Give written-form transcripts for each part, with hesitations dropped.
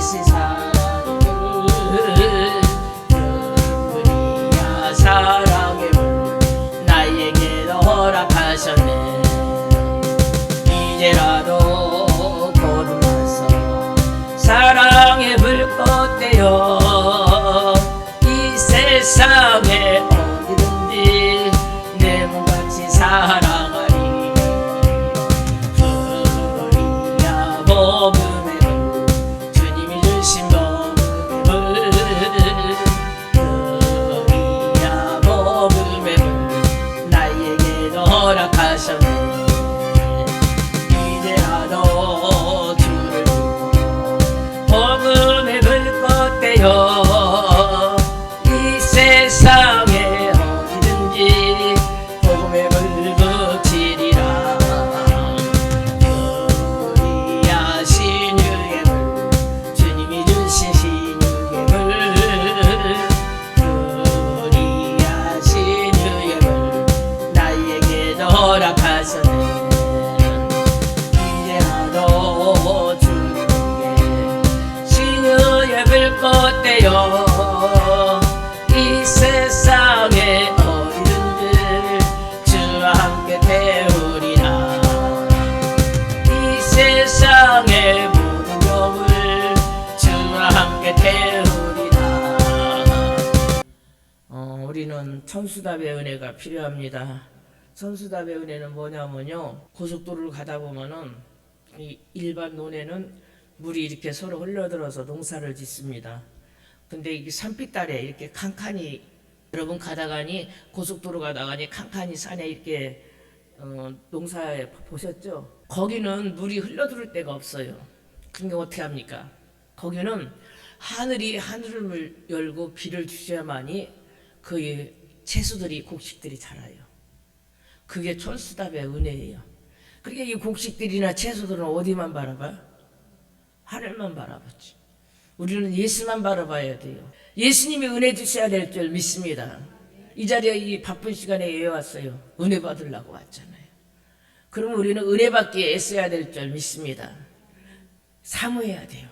세상을 그분이야 사랑의 물 나에게 허락하셨네. 이제라도 거듭나서 사랑의 불꽃 되어 이 세상에 어디든지 내 몸같이 사랑하리. 그리야 복음의 물 주님이 주신 복음의 물 그리야 복음의 물 나에게도 허락하셨네. 이제라도 주를 믿고 복음의 불꽃 되어 이 세상에 어디든지 복음의 불 붙이리라. 그리야 신유의 물 주님이 주신 신유의 물 그리야 신유의 물 나에게도 허락하셨네. 이제라도 주님께 신유의 불꽃 되어 이 세상에 어디든지 주와 함께 태우리라. 이 세상의 모든 병을 주와 함께 태우리라. 우리는 천수답의 은혜가 필요합니다. 천수답의 은혜는 뭐냐면요, 고속도로를 가다 보면은 이 일반 논에는 물이 이렇게 서로 흘러들어서 농사를 짓습니다. 근데 이 산빛 아래 이렇게 칸칸이, 여러분 가다가니 고속도로 가다가니 칸칸이 산에 이렇게 농사에 보셨죠? 거기는 물이 흘러들을 데가 없어요. 그러니까 어떻게 합니까? 거기는 하늘이 하늘을 열고 비를 주셔야만이 그 채소들이, 곡식들이 자라요. 그게 천수답의 은혜예요. 그러니까 이 곡식들이나 채소들은 어디만 바라봐? 하늘만 바라보지. 우리는 예수만 바라봐야 돼요. 예수님이 은혜 주셔야 될 줄 믿습니다. 이 자리에 이 바쁜 시간에 왜 왔어요? 은혜 받으려고 왔잖아요. 그러면 우리는 은혜 받기에 애써야 될 줄 믿습니다. 사모해야 돼요.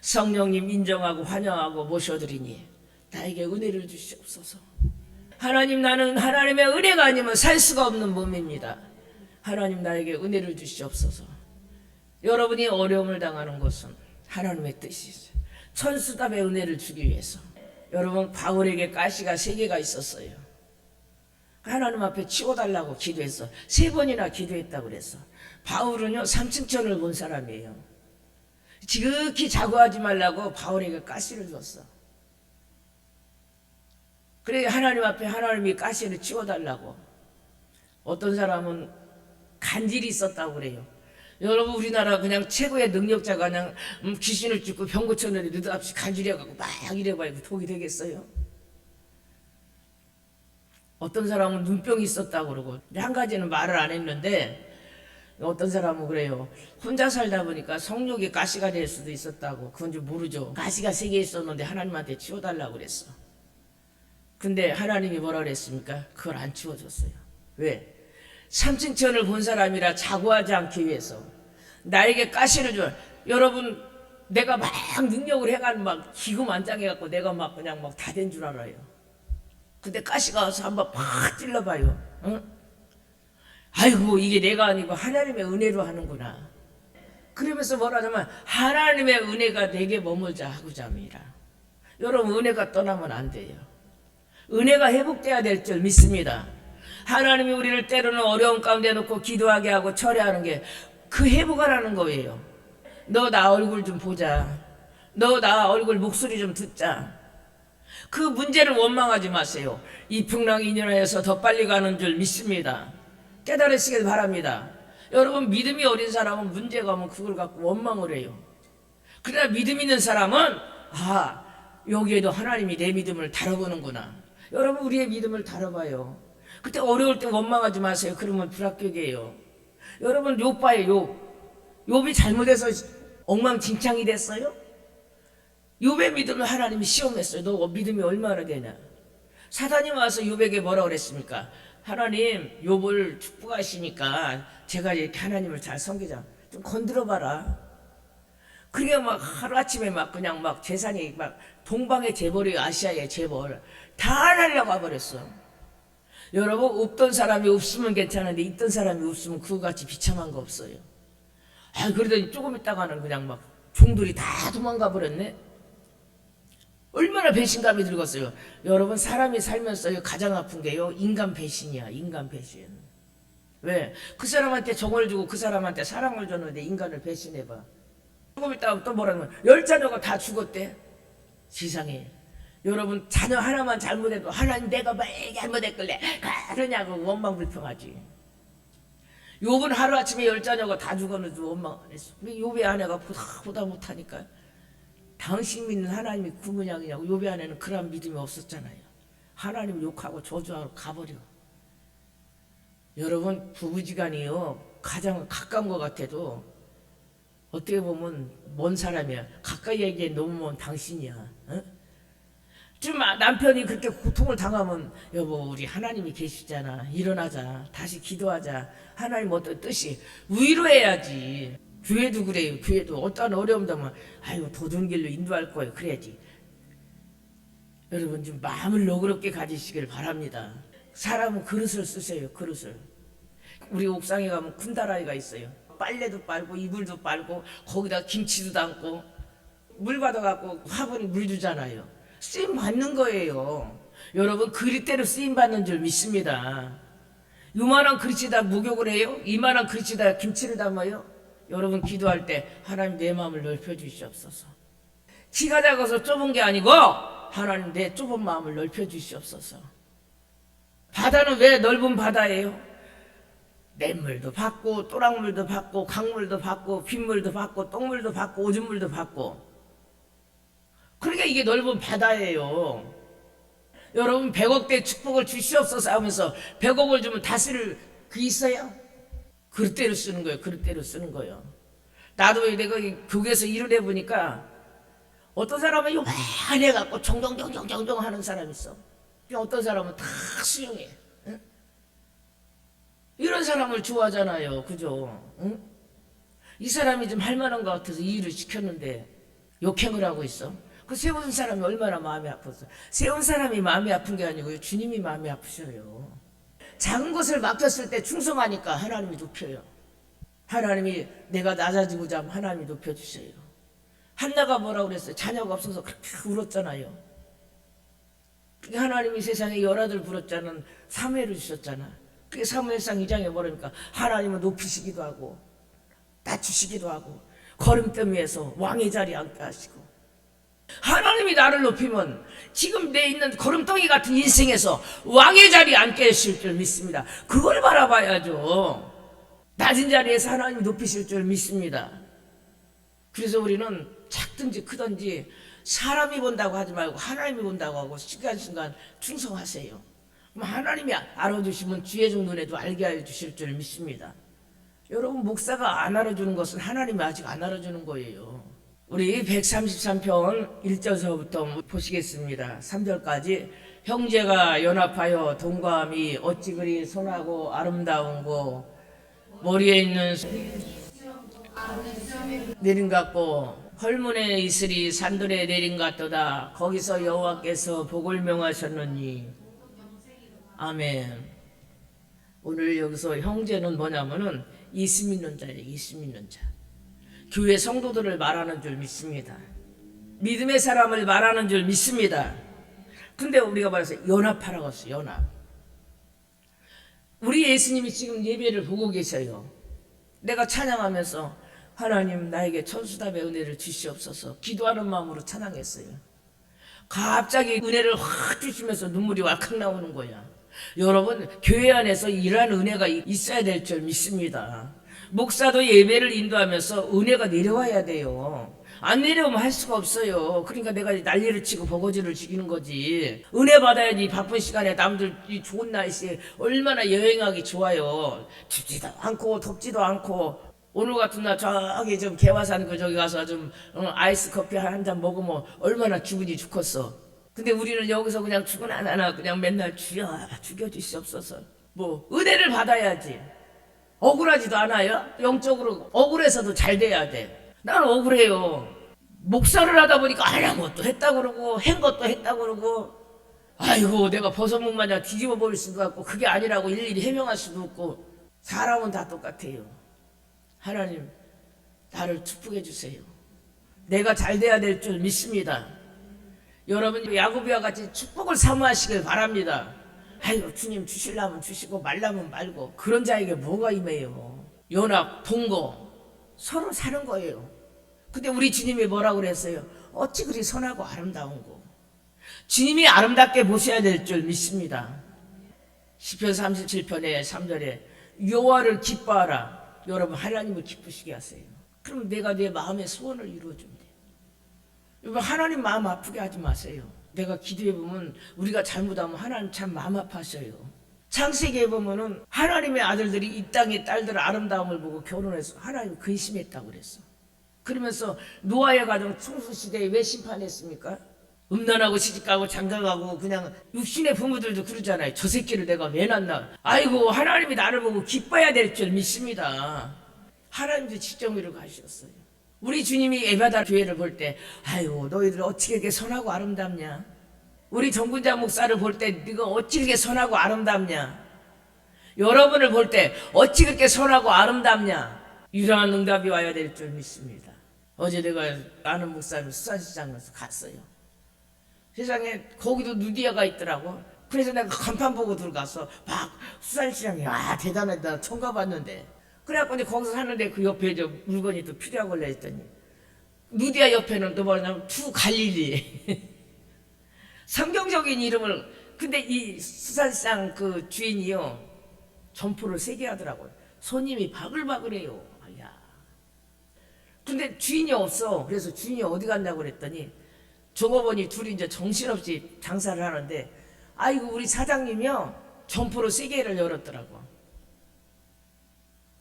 성령님 인정하고 환영하고 모셔드리니 나에게 은혜를 주시옵소서. 하나님, 나는 하나님의 은혜가 아니면 살 수가 없는 몸입니다. 하나님, 나에게 은혜를 주시옵소서. 여러분이 어려움을 당하는 것은 하나님의 뜻이죠. 천수답의 은혜를 주기 위해서. 여러분, 바울에게 가시가 3개가 있었어요. 하나님 앞에 치워달라고 기도했어. 3번이나 기도했다고 그랬어. 바울은요 3층천을 본 사람이에요. 지극히 자고하지 말라고 바울에게 가시를 줬어. 그래 하나님 앞에 하나님이 가시를 치워달라고. 어떤 사람은 간질이 있었다고 그래요. 여러분, 우리나라 그냥 최고의 능력자가 그냥 귀신을 쫓고 병 고쳤는데 느닷없이 간질해갖고 막 이래봐야 독이 되겠어요? 어떤 사람은 눈병이 있었다고 그러고, 한 가지는 말을 안 했는데, 어떤 사람은 그래요. 혼자 살다 보니까 성욕이 가시가 될 수도 있었다고. 그건 좀 모르죠. 가시가 3개 있었는데 하나님한테 치워달라고 그랬어. 근데 하나님이 뭐라 그랬습니까? 그걸 안 치워줬어요. 왜? 삼층천을 본 사람이라 자고하지 않기 위해서. 나에게 가시를 줘. 여러분, 내가 막 능력을 해가는 막 기구만장해갖고 내가 막 그냥 막 다 된 줄 알아요. 근데 가시가 와서 한번 팍 찔러봐요. 응? 아이고, 이게 내가 아니고 하나님의 은혜로 하는구나. 그러면서 뭐라 하면 하나님의 은혜가 내게 머물자 하고자 합니다. 여러분, 은혜가 떠나면 안 돼요. 은혜가 회복돼야 될 줄 믿습니다. 하나님이 우리를 때로는 어려운 가운데 놓고 기도하게 하고 철회하는 게 그 회복하라는 거예요. 너 나 얼굴 좀 보자. 너 나 얼굴 목소리 좀 듣자. 그 문제를 원망하지 마세요. 이 풍랑 인연하여서 더 빨리 가는 줄 믿습니다. 깨달으시길 바랍니다. 여러분, 믿음이 어린 사람은 문제가 오면 그걸 갖고 원망을 해요. 그러나 믿음 있는 사람은 여기에도 하나님이 내 믿음을 다뤄보는구나. 여러분, 우리의 믿음을 다뤄봐요. 그때 어려울 때 원망하지 마세요. 그러면 불합격이에요. 여러분, 욥 봐요. 욥이 잘못해서 엉망진창이 됐어요? 욥의 믿음을 하나님이 시험했어요. 너 믿음이 얼마나 되냐? 사단이 와서 욥에게 뭐라 그랬습니까? 하나님, 욥을 축복하시니까 제가 이렇게 하나님을 잘 섬기자. 좀 건드려봐라. 그게 막 하루아침에 막 그냥 막 재산이 막 동방의 재벌이 아시아의 재벌 다 날려가 버렸어. 여러분, 없던 사람이 없으면 괜찮은데 있던 사람이 없으면 그거같이 비참한 거 없어요. 아, 그러더니 조금 있다가는 그냥 막 종들이 다 도망가 버렸네. 얼마나 배신감이 들겠어요. 여러분, 사람이 살면서 가장 아픈 게요, 인간 배신이야. 인간 배신. 왜? 그 사람한테 정을 주고 그 사람한테 사랑을 줬는데 인간을 배신해봐. 조금 있다가 또 뭐라는 거야. 10자녀가 다 죽었대. 세상에. 여러분, 자녀 하나만 잘못해도 하나님 내가 왜 잘못했길래 그러냐고 원망불평하지. 욥은 하루아침에 10자녀가 다 죽었는데 원망 안 했어. 욥의 아내가 보다 못하니까 당신 믿는 하나님이 구문양이냐고. 욥의 아내는 그런 믿음이 없었잖아요. 하나님 욕하고 저주하고 가버려. 여러분, 부부지간이요 가장 가까운 것 같아도 어떻게 보면 먼 사람이야. 가까이 얘기해 너무 먼 당신이야. 어? 좀 남편이 그렇게 고통을 당하면 여보, 우리 하나님이 계시잖아. 일어나자. 다시 기도하자. 하나님 어떤 뜻이 위로해야지. 교회도 그래요. 교회도 어떤 어려움도 하면 아이고 도둑 길로 인도할 거예요. 그래야지. 여러분, 좀 마음을 너그럽게 가지시길 바랍니다. 사람은 그릇을 쓰세요. 그릇을. 우리 옥상에 가면 군다라이가 있어요. 빨래도 빨고 이불도 빨고 거기다 김치도 담고 물 받아갖고 화분에 물 주잖아요. 쓰임 받는 거예요. 여러분, 그릇대로 쓰임 받는 줄 믿습니다. 요만한 그릇에다 목욕을 해요? 이만한 그릇에다 김치를 담아요? 여러분, 기도할 때 하나님 내 마음을 넓혀 주시옵소서. 키가 작아서 좁은 게 아니고 하나님 내 좁은 마음을 넓혀 주시옵소서. 바다는 왜 넓은 바다예요? 냇물도 받고 또랑물도 받고 강물도 받고 빗물도 받고 똥물도 받고 오줌물도 받고, 그러니까 이게 넓은 바다예요. 여러분, 100억대 축복을 주시옵소서 하면서 100억을 주면 다스릴 그 있어요? 그릇대로 쓰는 거예요. 그릇대로 쓰는 거예요. 나도 내가 교회에서 일을 해보니까 어떤 사람은 요만해 갖고 정정정정정정 하는 사람이 있어. 어떤 사람은 다 수용해. 응? 이런 사람을 좋아하잖아요. 그죠? 응? 이 사람이 좀 할 만한 것 같아서 이 일을 시켰는데 욕행을 하고 있어. 그 세운 사람이 얼마나 마음이 아팠어. 세운 사람이 마음이 아픈 게 아니고요, 주님이 마음이 아프셔요. 작은 것을 맡겼을 때 충성하니까 하나님이 높여요. 하나님이 내가 낮아지고자 하면 하나님이 높여주셔요. 한나가 뭐라고 그랬어요? 자녀가 없어서 그렇게 울었잖아요. 하나님이 세상에 열아들 부렀자는 사무엘을 주셨잖아. 그게 사무엘상 2장에 뭐랍니까? 하나님은 높이시기도 하고 낮추시기도 하고 거름더미에서 왕의 자리에 앉게 하시고. 하나님이 나를 높이면 지금 내 있는 거름덩이 같은 인생에서 왕의 자리에 앉게 하실 줄 믿습니다. 그걸 바라봐야죠. 낮은 자리에서 하나님이 높이실 줄 믿습니다. 그래서 우리는 작든지 크든지 사람이 본다고 하지 말고 하나님이 본다고 하고 순간순간 충성하세요. 그럼 하나님이 알아주시면 주의종 눈에도 알게 하여 주실 줄 믿습니다. 여러분, 목사가 안 알아주는 것은 하나님이 아직 안 알아주는 거예요. 우리 133편 1절서부터 보시겠습니다. 3절까지. 형제가 연합하여 동감이 어찌 그리 선하고 아름다운고 머리에 있는 내린 같고 헐문에 있으리 산들에 내린 같도다. 거기서 여호와께서 복을 명하셨느니. 아멘. 오늘 여기서 형제는 뭐냐면은 예수 믿는 자예요. 예수 믿는 자. 교회 성도들을 말하는 줄 믿습니다. 믿음의 사람을 말하는 줄 믿습니다. 근데 우리가 말해서 연합하라고 했어요. 연합. 우리 예수님이 지금 예배를 보고 계셔요. 내가 찬양하면서 하나님 나에게 천수답의 은혜를 주시옵소서 기도하는 마음으로 찬양했어요. 갑자기 은혜를 확 주시면서 눈물이 왈칵 나오는 거야. 여러분, 교회 안에서 이러한 은혜가 있어야 될 줄 믿습니다. 목사도 예배를 인도하면서 은혜가 내려와야 돼요. 안 내려오면 할 수가 없어요. 그러니까 내가 난리를 치고 버거지를 죽이는 거지. 은혜 받아야지. 바쁜 시간에 남들 이 좋은 날씨에 얼마나 여행하기 좋아요. 춥지도 않고 덥지도 않고. 오늘 같은 날 저기 좀 개화산 그 저기 가서 좀 아이스 커피 한 잔 먹으면 얼마나 기분이 좋겠어. 근데 우리는 여기서 그냥 죽으나 그냥 맨날 죽여주시옵소서. 뭐 은혜를 받아야지. 억울하지도 않아요. 영적으로 억울해서도 잘 돼야 돼. 나는 억울해요. 목사를 하다 보니까 안 한 것도 했다 그러고 한 것도 했다 그러고, 아이고 내가 버섯목 마냥 뒤집어 버릴 수도 없고 그게 아니라고 일일이 해명할 수도 없고. 사람은 다 똑같아요. 하나님 나를 축복해 주세요. 내가 잘 돼야 될 줄 믿습니다. 여러분 야고보와 같이 축복을 사모하시길 바랍니다. 아이고 주님 주시려면 주시고 말라면 말고 그런 자에게 뭐가 임해요. 연합 동거 서로 사는 거예요. 근데 우리 주님이 뭐라고 그랬어요? 어찌 그리 선하고 아름다운 거. 주님이 아름답게 보셔야 될 줄 믿습니다. 시편 37편의 3절에 여호와를 기뻐하라. 여러분 하나님을 기쁘시게 하세요. 그럼 내가 내 마음의 소원을 이루어준대. 여러분 하나님 마음 아프게 하지 마세요. 내가 기도해 보면 우리가 잘못하면 하나님 참 마음 아파하셔요. 창세기에 보면은 하나님의 아들들이 이 땅의 딸들 아름다움을 보고 결혼해서 하나님 근심했다고 그랬어. 그러면서 노아의 가정 청수시대에 왜 심판했습니까? 음란하고 시집가고 장가가고 그냥 육신의 부모들도 그러잖아요. 저 새끼를 내가 왜 낳나. 아이고 하나님이 나를 보고 기뻐해야 될 줄 믿습니다. 하나님도 직정의를 가셨어요. 우리 주님이 에베다 교회를 볼 때 아이고 너희들 어찌 이렇게 선하고 아름답냐. 우리 정군자 목사를 볼 때 네가 어찌 이렇게 선하고 아름답냐. 여러분을 볼 때 어찌 그렇게 선하고 아름답냐. 유라한 응답이 와야 될 줄 믿습니다. 어제 내가 아는 목사님 수산시장에서 갔어요. 세상에 거기도 누디아가 있더라고. 그래서 내가 간판 보고 들어가서 막 수산시장에 대단하다 처음 가봤는데, 그래갖고 이제 거기서 사는데 그 옆에 저 물건이 또 필요하길래 했더니 누디아 옆에는 또 뭐냐면 두 갈릴리 성경적인 이름을. 근데 이 수산시장 그 주인이요 점포를 3개 하더라고요. 손님이 바글바글해요. 야. 근데 주인이 없어. 그래서 주인이 어디 갔냐고 그랬더니 종업원이 둘이 이제 정신없이 장사를 하는데, 아이고 우리 사장님이요 점포를 3개를 열었더라고.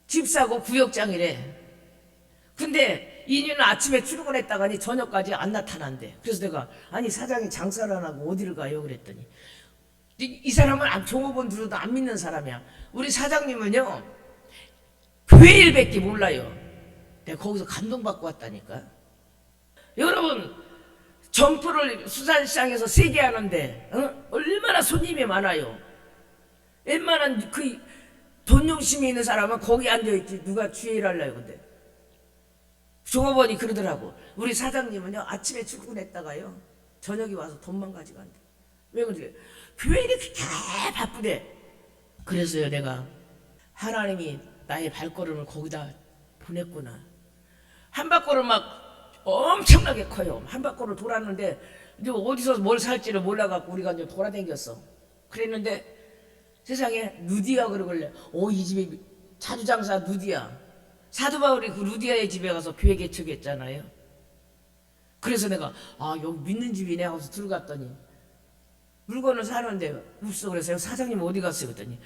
집 사고 구역장이래. 근데 이년은 아침에 출근했다가니 저녁까지 안 나타난대. 그래서 내가 아니 사장이 장사를 안 하고 어디를 가요 그랬더니 이 사람은 종업원 들어도 안 믿는 사람이야. 우리 사장님은요 교회 일밖에 몰라요. 내가 거기서 감동받고 왔다니까. 여러분 점포를 수산시장에서 3개 하는데 얼마나 손님이 많아요. 웬만한 그 돈 욕심이 있는 사람은 거기 앉아있지 누가 주의를 하려요. 근데 종업원이 그러더라고. 우리 사장님은요 아침에 출근했다가요 저녁에 와서 돈만 가져간대. 왜 그러지? 교회 이렇게 바쁘대. 그래서요 내가 하나님이 나의 발걸음을 거기다 보냈구나. 한바퀴를 막 엄청나게 커요. 한바퀴를 돌았는데 이제 어디서 뭘 살지를 몰라갖고 우리가 이제 돌아다녔어. 그랬는데 세상에 누디아 그러길래 이 집에 자주장사 누디아. 사도 바울이 그 루디아의 집에 가서 교회 개척했잖아요. 그래서 내가 여기 믿는 집이네 하고서 들어갔더니 물건을 사는데 없어. 그래서 사장님 어디 갔어요 그랬더니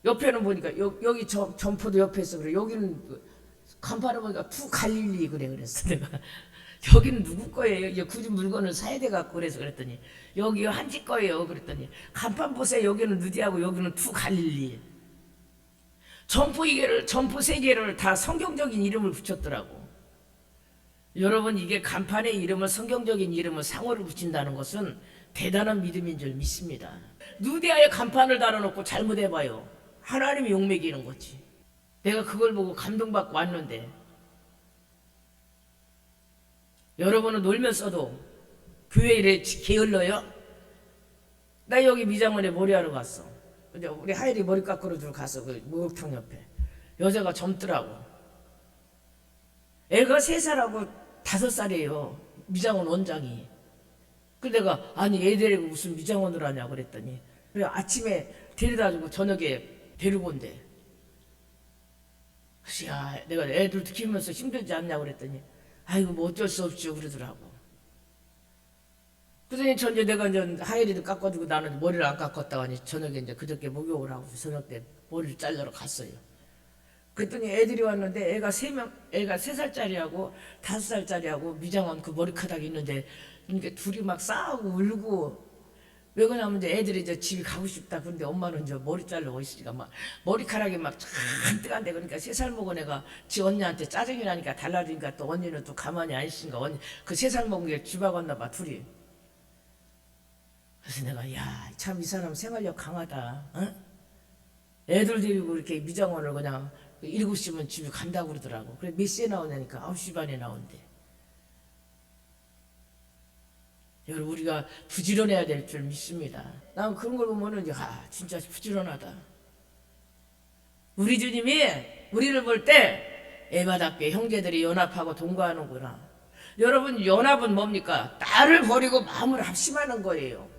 옆에는 보니까 여기 점포도 옆에 있어. 그래 여기는 간판을 보니까 투 갈릴리 그랬어. 내가 여기는 누구 거예요? 이제 굳이 물건을 사야 돼 갖고 그래서 그랬더니 여기요 한 집 거예요. 그랬더니 간판 보세요. 여기는 누디하고 여기는 투 갈릴리. 점포 3개를 다 성경적인 이름을 붙였더라고. 여러분 이게 간판의 이름을 성경적인 이름을 상호를 붙인다는 것은 대단한 믿음인 줄 믿습니다. 누디아에 간판을 달아놓고 잘못해봐요. 하나님이 욕먹이는 거지. 내가 그걸 보고 감동받고 왔는데, 여러분은 놀면서도 교회 일에 게을러요? 나 여기 미장원에 머리하러 갔어. 근데 우리 하율이 머리 깎으러 들 가서 그 목욕탕 옆에 여자가 젊더라고. 애가 3살하고 5살이에요. 미장원 원장이. 그래서 내가 아니 애 데리고 무슨 미장원을 하냐고 그랬더니 그래 아침에 데려다주고 저녁에 데리고 온대. 그래서 야 내가 애들도 키우면서 힘들지 않냐고 그랬더니 아이고 뭐 어쩔 수 없죠 그러더라고. 그러더니 전에 내가 이제 하율이도 깎아주고 나는 머리를 안 깎았다가 저녁에 이제 그저께 목욕을 하고 저녁 때 머리를 자르러 갔어요. 그랬더니 애들이 왔는데 애가 3명, 애가 3살짜리하고 5살짜리하고 미장원 그 머리카락이 있는데 이게 둘이 막 싸우고 울고 왜 그러냐면 이제 애들이 이제 집에 가고 싶다. 그런데 엄마는 저 머리 자르고 있으니까 막 머리카락이 막 잔뜩한데, 그러니까 3살 먹은 애가 지 언니한테 짜증이 나니까 달라지니까 또 언니는 또 가만히 안 있으니까 언니 그 3살 먹은 게 쥐박았나 봐, 둘이. 그래서 내가 야, 참 이 사람 생활력 강하다. 어? 애들 데리고 이렇게 미장원을 그냥 7시면 집에 간다고 그러더라고. 그래 몇 시에 나오냐니까 9시 반에 나온대. 여러분, 우리가 부지런해야 될 줄 믿습니다. 난 그런 걸 보면은 진짜 부지런하다. 우리 주님이 우리를 볼 때 에바답게 형제들이 연합하고 동거하는구나. 여러분, 연합은 뭡니까? 나를 버리고 마음을 합심하는 거예요.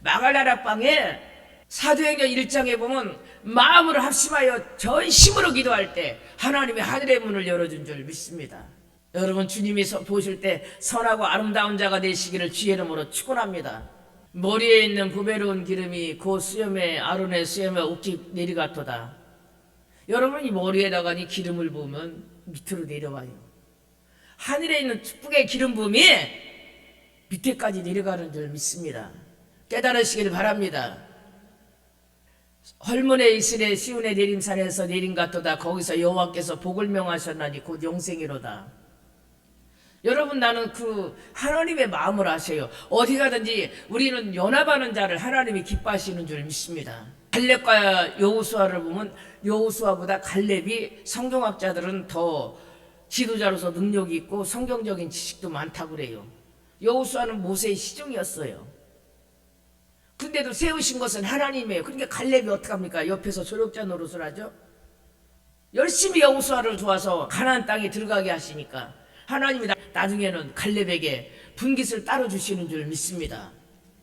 마갈다락방에 사도행전 1장에 보면 마음을 합심하여 전심으로 기도할 때 하나님이 하늘의 문을 열어준 줄 믿습니다. 여러분, 주님이 보실 때 선하고 아름다운 자가 되시기를 주의 이름으로 축원합니다. 머리에 있는 보배로운 기름이 그 수염에 아론의 수염에 옥지 내리가토다. 여러분이 머리에다가 이 기름을 부으면 밑으로 내려와요. 하늘에 있는 축복의 기름 부음이 밑에까지 내려가는 줄 믿습니다. 깨달으시길 바랍니다. 헐문에 이스레 시온의 내림산에서 내린 같도다. 거기서 여호와께서 복을 명하셨나니 곧 영생이로다. 여러분, 나는 그 하나님의 마음을 아세요. 어디 가든지 우리는 연합하는 자를 하나님이 기뻐하시는 줄 믿습니다. 갈렙과 여호수아를 보면 여호수아보다 갈렙이 성경학자들은 더 지도자로서 능력이 있고 성경적인 지식도 많다고 그래요. 여호수아는 모세의 시중이었어요. 근데도 세우신 것은 하나님이에요. 그러니까 갈렙이 어떡합니까? 옆에서 조력자 노릇을 하죠. 열심히 여호수아를 도와서 가나안 땅에 들어가게 하시니까 하나님이 나중에는 갈렙에게 분깃을 따로 주시는 줄 믿습니다.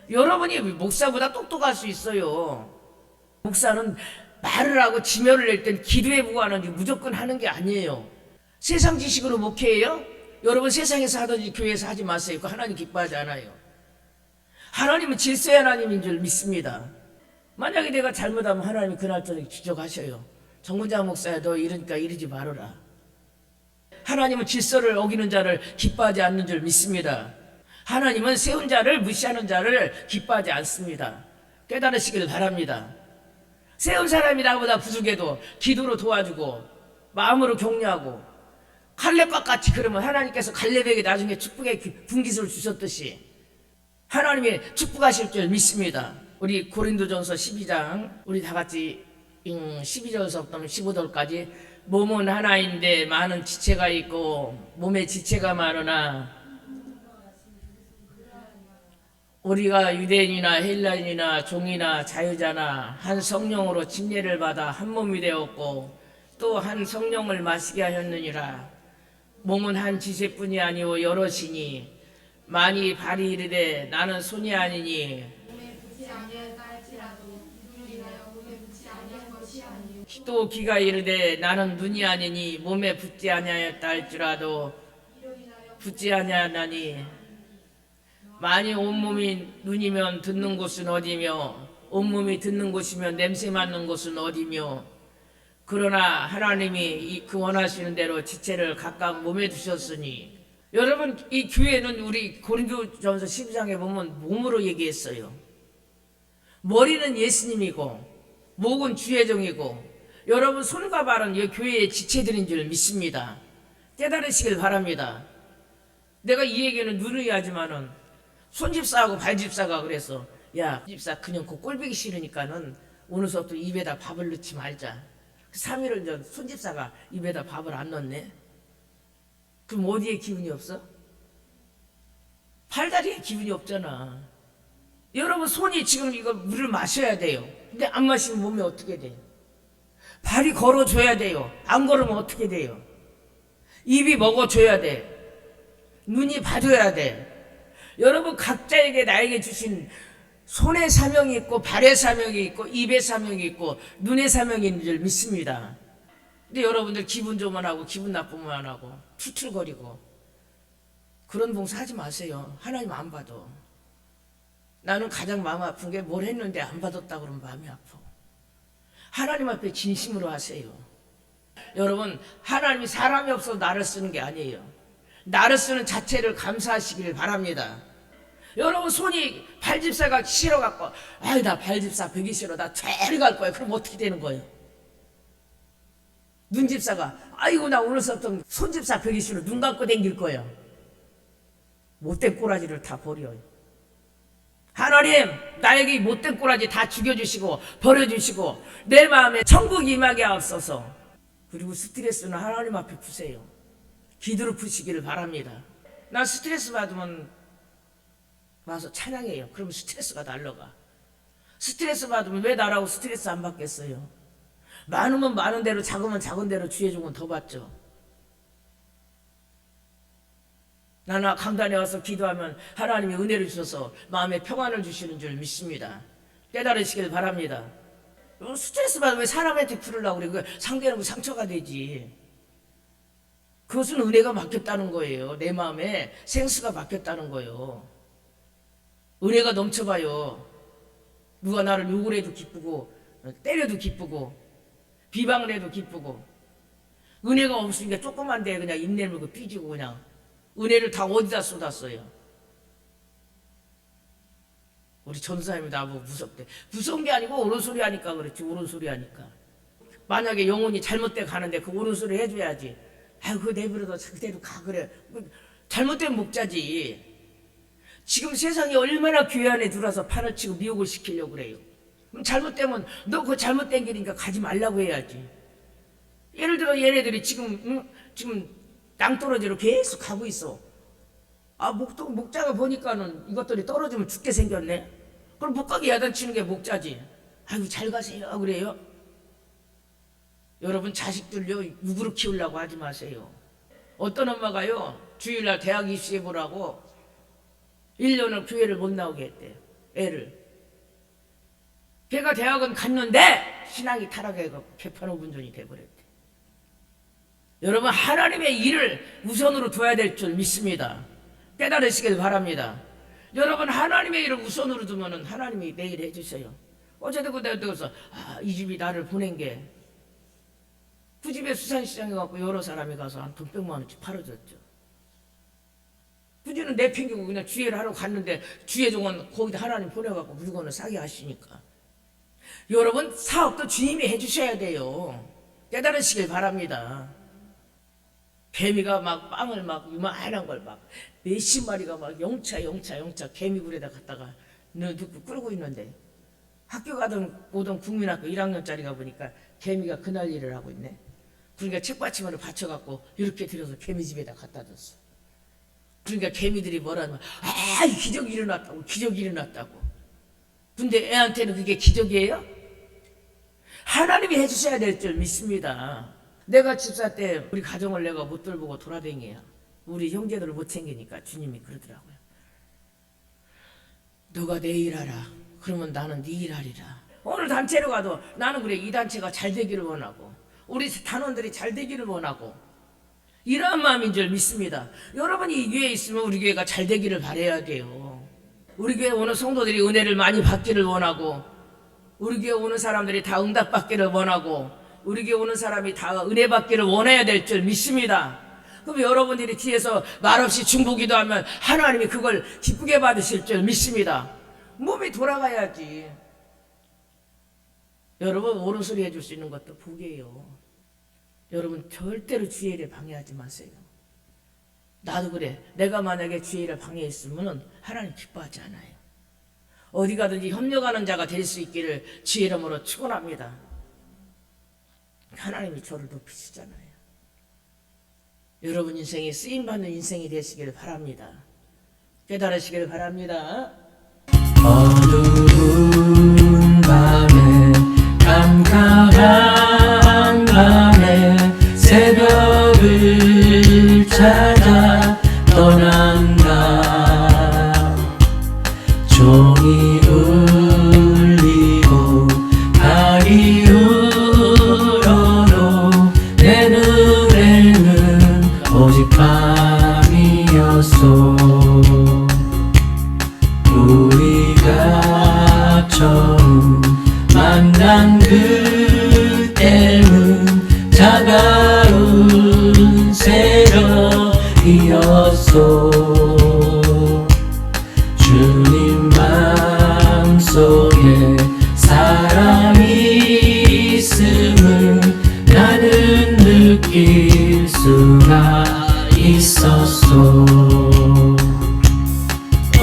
여러분이 목사보다 똑똑할 수 있어요. 목사는 말을 하고 지면을 낼 땐 기도에 부하는지 무조건 하는 게 아니에요. 세상 지식으로 목회해요? 여러분, 세상에서 하든지 교회에서 하지 마세요. 그 하나님 기뻐하지 않아요. 하나님은 질서의 하나님인 줄 믿습니다. 만약에 내가 잘못하면 하나님이 그날 저녁 지적하셔요. 정근장 목사야, 너 이러니까 이러지 말아라. 하나님은 질서를 어기는 자를 기뻐하지 않는 줄 믿습니다. 하나님은 세운 자를 무시하는 자를 기뻐하지 않습니다. 깨달으시길 바랍니다. 세운 사람이 나보다 부족해도 기도로 도와주고 마음으로 격려하고 갈렙과 같이, 그러면 하나님께서 갈렙에게 나중에 축복의 분깃을 주셨듯이 하나님이 축복하실 줄 믿습니다. 우리 고린도전서 12장 우리 다 같이 12절부터 15절까지 몸은 하나인데 많은 지체가 있고 몸에 지체가 많으나 우리가 유대인이나 헬라인이나 종이나 자유자나 한 성령으로 침례를 받아 한 몸이 되었고 또 한 성령을 마시게 하였느니라. 몸은 한 지체뿐이 아니오 여럿이니 만이 발이 이르되 나는 손이 아니니 또 귀가 이르되 나는 눈이 아니니 몸에 붙지 아니하였다 할지라도 붙지 아니하나니 만이 온몸이 눈이면 듣는 곳은 어디며 온몸이 듣는 곳이면 냄새 맡는 곳은 어디며 그러나 하나님이 그 원하시는 대로 지체를 각각 몸에 두셨으니. 여러분, 이 교회는 우리 고린도전서 12장에 보면 몸으로 얘기했어요. 머리는 예수님이고 목은 주의 종이고 여러분 손과 발은 이 교회의 지체들인 줄 믿습니다. 깨달으시길 바랍니다. 내가 이 얘기는 누누이 하지만은 손집사하고 발집사가 그래서 야 집사 그냥 그 꼴보기 싫으니까는 오늘서부터 입에다 밥을 넣지 말자. 3일을 전 손집사가 입에다 밥을 안 넣네. 그럼 어디에 기분이 없어? 팔다리에 기분이 없잖아. 여러분, 손이 지금 이거 물을 마셔야 돼요. 근데 안 마시면 몸에 어떻게 돼요? 발이 걸어줘야 돼요. 안 걸으면 어떻게 돼요? 입이 먹어줘야 돼. 눈이 봐줘야 돼. 여러분, 각자에게 나에게 주신 손의 사명이 있고 발의 사명이 있고 입의 사명이 있고 눈의 사명이 있는 줄 믿습니다. 근데 여러분들 기분 좋으면 하고 기분 나쁘면 안 하고 툴툴거리고 그런 봉사 하지 마세요. 하나님 안 받아. 나는 가장 마음 아픈 게 뭘 했는데 안 받았다 그러면 마음이 아파. 하나님 앞에 진심으로 하세요. 여러분, 하나님이 사람이 없어서 나를 쓰는 게 아니에요. 나를 쓰는 자체를 감사하시길 바랍니다. 여러분 손이 발집사가 싫어갖고 아유 나 발집사 뵈기 싫어 나 저리 갈 거야. 그럼 어떻게 되는 거예요? 눈집사가 아이고 나 오늘부터 손집사 뵈기 싫어 눈 감고 댕길 거야. 못된 꼬라지를 다 버려요. 하나님 나에게 못된 꼬라지 다 죽여주시고 버려주시고 내 마음에 천국 임하게 하옵소서. 그리고 스트레스는 하나님 앞에 푸세요. 기도로 푸시기를 바랍니다. 나 스트레스 받으면 와서 찬양해요. 그러면 스트레스가 날라가. 스트레스 받으면 왜 나라고 스트레스 안 받겠어요? 많으면 많은 대로 작으면 작은 대로 주의 종은 더 받죠. 나나 강단에 와서 기도하면 하나님이 은혜를 주셔서 마음에 평안을 주시는 줄 믿습니다. 깨달으시길 바랍니다. 스트레스 받으면 왜 사람한테 풀으려고 그래? 상대는 상처가 되지. 그것은 은혜가 맡겼다는 거예요. 내 마음에 생수가 맡겼다는 거예요. 은혜가 넘쳐봐요. 누가 나를 욕을 해도 기쁘고 때려도 기쁘고 비방을 해도 기쁘고 은혜가 없으니까 조그만데 그냥 입내물고 삐지고 그냥 은혜를 다 어디다 쏟았어요? 우리 전사님이 나보고 무섭대. 무서운 게 아니고 옳은 소리 하니까 그렇지. 옳은 소리 하니까. 만약에 영혼이 잘못돼 가는데 그 옳은 소리 해줘야지. 아유 그거 내버려둬 그대로 가 그래. 잘못된 목자지. 지금 세상에 얼마나 교회 안에 들어와서 판을 치고 미혹을 시키려고 그래요. 그럼 잘못되면 너 그 잘못된 길이니까 가지 말라고 해야지. 예를 들어 얘네들이 지금 낭떠러지로 계속 가고 있어. 아 목자가 보니까는 이것들이 떨어지면 죽게 생겼네. 그럼 못 가게 야단치는 게 목자지. 아이고 잘 가세요 그래요. 여러분 자식들요 육으로 키우려고 하지 마세요. 어떤 엄마가요 주일날 대학 입시해보라고 1년을 교회를 못 나오게 했대요. 애를. 걔가 대학은 갔는데 신앙이 타락해서 개판오분전이 돼버렸대. 여러분 하나님의 일을 우선으로 둬야 될 줄 믿습니다. 깨달으시길 바랍니다. 여러분 하나님의 일을 우선으로 두면 하나님이 내 일 해주세요. 어제도 내가 그래서 이 집이 나를 보낸 게 그 집에 수산시장에 가고 여러 사람이 가서 한 돈 100만 원씩 팔아줬죠. 그 집은 내팽개고 그냥 주의를 하러 갔는데 주의 종은 거기다 하나님 보내갖고 물건을 싸게 하시니까. 여러분 사업도 주님이 해주셔야 돼요. 깨달으시길 바랍니다. 개미가 막 빵을 막 이만한 걸 막 몇십 마리가 막 영차 개미굴에다 갖다가 넣고 끓고 있는데 학교 가던 오던 국민학교 1학년짜리가 보니까 개미가 그날 일을 하고 있네. 그러니까 책받침으로 받쳐갖고 이렇게 들여서 개미집에다 갖다 줬어. 그러니까 개미들이 뭐라면 기적이 일어났다고 기적이 일어났다고. 근데 애한테는 그게 기적이에요? 하나님이 해주셔야 될 줄 믿습니다. 내가 집사 때 우리 가정을 내가 못 돌보고 돌아다녀요. 우리 형제들을 못 챙기니까 주님이 그러더라고요. 너가 내 일하라. 그러면 나는 네 일하리라. 오늘 단체로 가도 나는 그래 이 단체가 잘 되기를 원하고 우리 단원들이 잘 되기를 원하고 이러한 마음인 줄 믿습니다. 여러분이 이 교회에 있으면 우리 교회가 잘 되기를 바라야 돼요. 우리 교회 오는 성도들이 은혜를 많이 받기를 원하고 우리 교회 오는 사람들이 다 응답받기를 원하고 우리 교회 오는 사람이 다 은혜 받기를 원해야 될 줄 믿습니다. 그럼 여러분들이 뒤에서 말없이 중보기도 하면 하나님이 그걸 기쁘게 받으실 줄 믿습니다. 몸이 돌아가야지. 여러분 옳은 소리 해줄 수 있는 것도 복이에요. 여러분 절대로 주의 일에 방해하지 마세요. 나도 그래. 내가 만약에 주의 일에 방해했으면 하나님 기뻐하지 않아요. 어디 가든지 협력하는 자가 될 수 있기를 주의 이름으로 축원합니다. 하나님이 저를 높이시잖아요. 여러분 인생이 쓰임받는 인생이 되시길 바랍니다. 깨달으시길 바랍니다. 어두운 밤에 깜깜한 밤에 새벽을 찾아 떠난다. 종이 울리고 달이 울어도 내 눈에는 오직 밤이었소. 우리가 처음 만난 그때는 차가운 새벽이었소.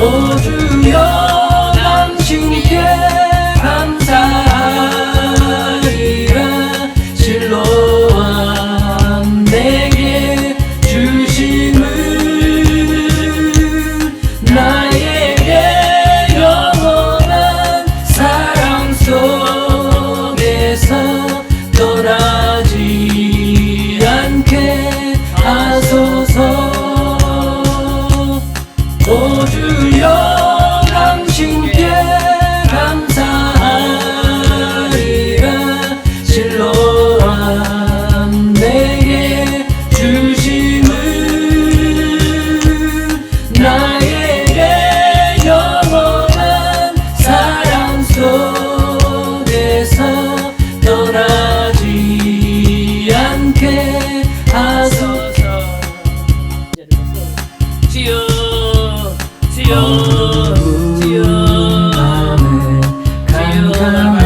오 주여 당신께 감사하리라 실로암 내게 주심을 나에게 영원한 사랑 속에서 떠나지 않게 하소서 오 주여 당신께 감사하리라 실로암 내게 주심을 나에게 영원한 사랑 속에서 떠나지 않게 하소서 주여 주여 주여 캄캄한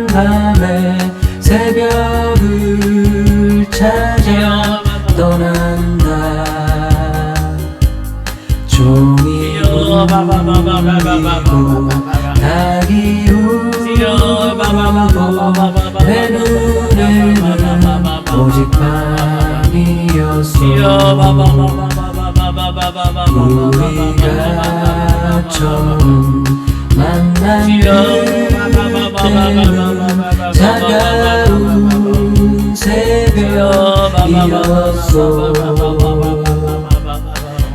밤에 새벽을 찾아 떠난다 종이 울리고 닭이 울고 내 눈에는 오직 밤이었어 우리가 처음 만난 그때는 차가운 새벽이었어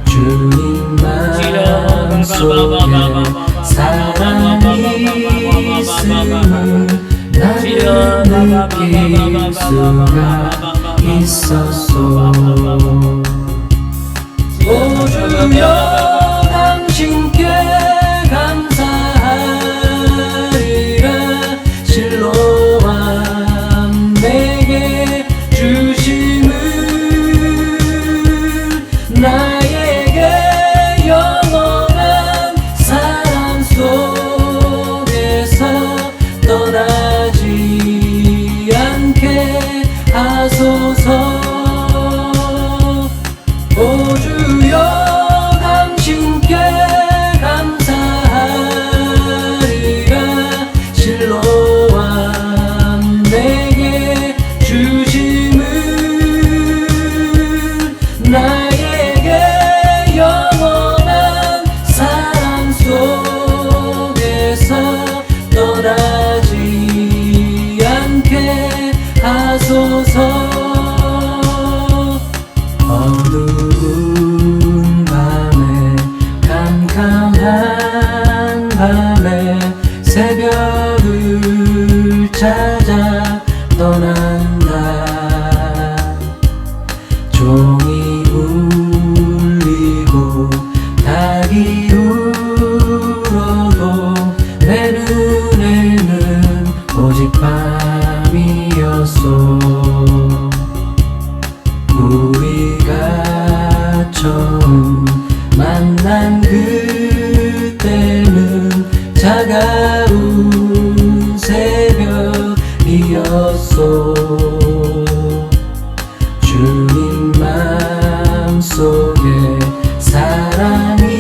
주님 마음속에 사랑이 있음을 나는 느낄 수가 있었어 오 주여 당신께 감사하리라 실로암 내게 주심을 나에게 영원한 사랑 속에서 떠나지 않게 하소서 오 주여 당신께 감사하리라 실로암 내게 주심을 나에게 영원한 사랑 속에서 떠나지 않게 하소서 어두운 밤에 캄캄한 밤에 새벽을 찾아 떠난다 종이 울리고 닭이 울어도 내 눈에는 오직 밤이었어 우리가 처음 만난 그때는 차가운 새벽이었어 주님 마음속에 사랑이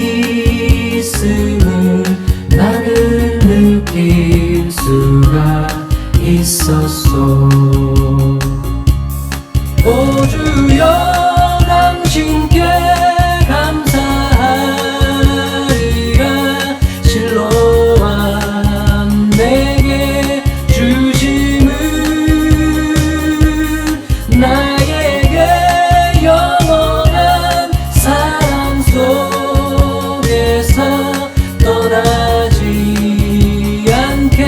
있음을 나는 느낄 수가 있었어 오 주여 당신께 감사하리라 실로암 내게 주심을 나에게 영원한 사랑 속에서 떠나지 않게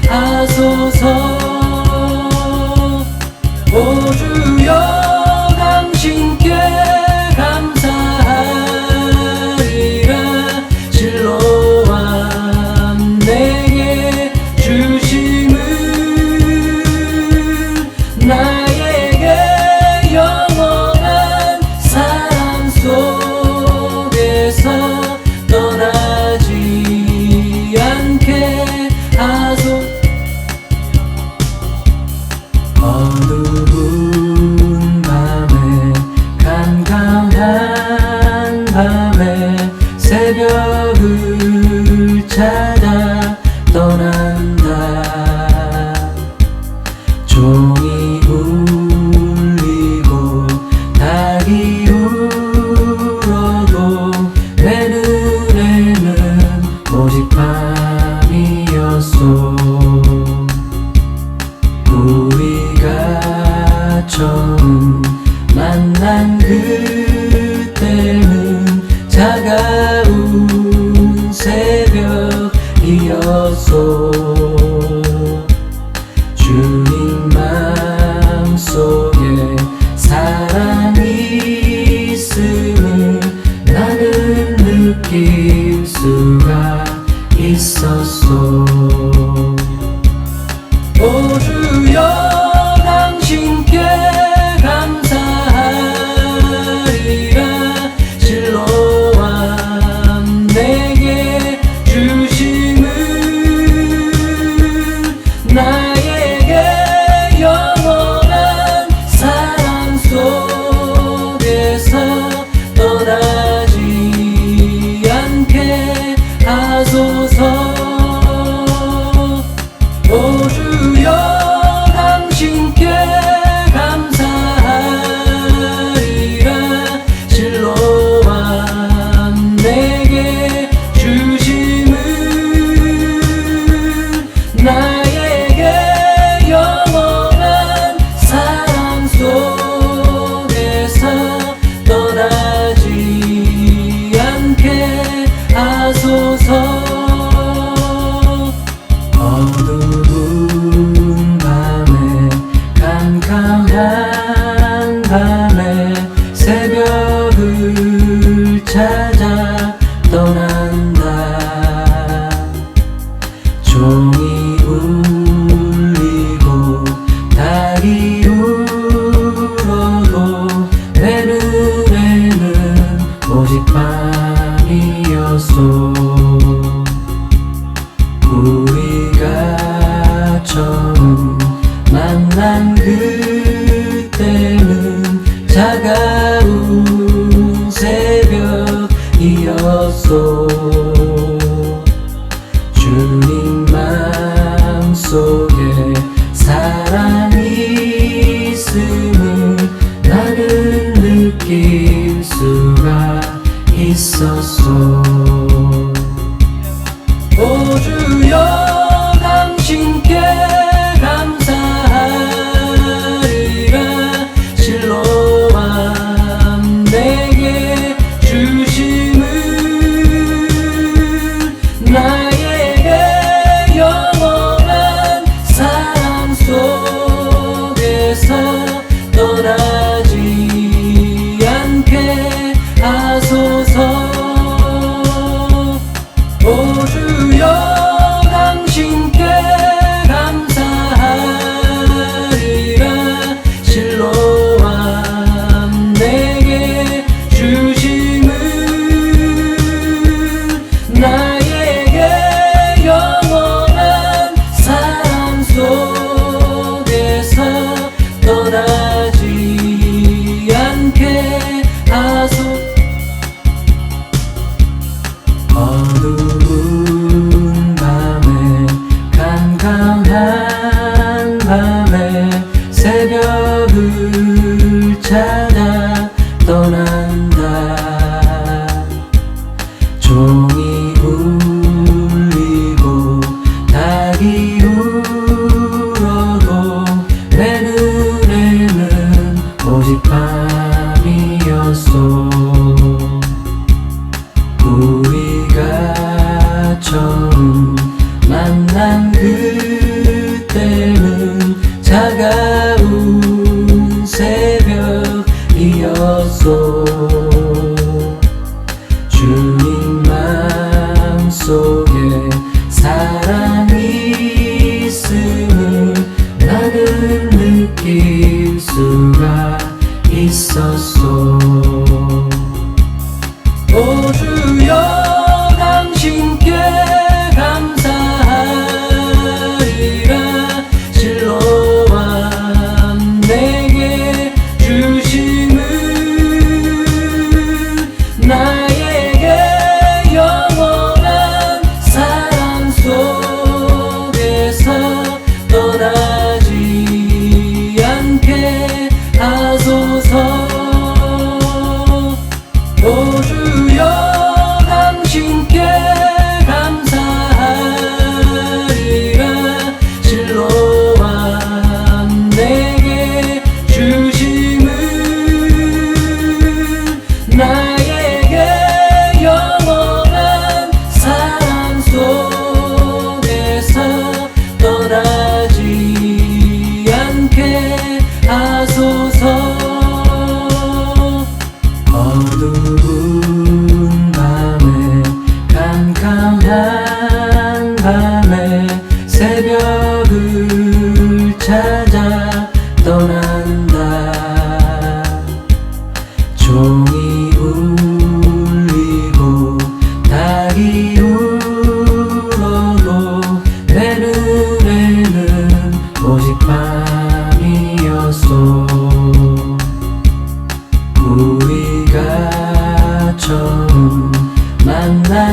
하소서 오 주여 당신께 감사하리라 실로암 내게 주심을 나에게 영원한 사랑 속에서 떠나지 않게 하소서 어두운 새벽을 찾아 떠난다. 종이 울리고 닭이 울어도 내 눈에는 오직 밤이었소. 우리가 처음 만난 그때는 차가운 새벽이었소. 주님 맘속에 사랑이 있음을 나는 느낄 수가 있었소. 오 주여 당신께 감사하리라. 실로암 내게 주심을 나에게 영원한 사랑 속에서 떠나지 않게 하소서. 오 주여 당신께 감사하리라. 실로암 내게 주심을 나에게 영원한 사랑 속에서 떠나지 않게 하소서. 어두운 밤에 캄캄한 밤에 새벽을 찾아 떠난다. 종이 울리고 닭이 울어도 내 눈에는 오직 밤이었소. 우리가 처음 만난 그때는 차가운 새벽이었소. 주님 맘속에 사랑이 있음을 나는 느낄 수가 있었소. 오 주여 당신께 감사하리라. 실로암 내게 주심을 나에게 영원한 사랑 속에서 떠나지 않게 하소서. 오 주여 당신께 감사하리라. 실로암 내게 주심을 나에게 영원한 사랑 속에서 떠나지 않게 하소서. 어두운 밤에 캄캄한 밤에 새벽을 찾아 떠난다. 종이 울리고 닭이 울어도 내 눈에는 오직 밤이었소. 우리가 처음 만난 그때는 차가운 새벽이었소. 주님 맘속에 사랑이 있음을 나는 느낄 수가 있었소. 오 주여 당신께 감사하리라.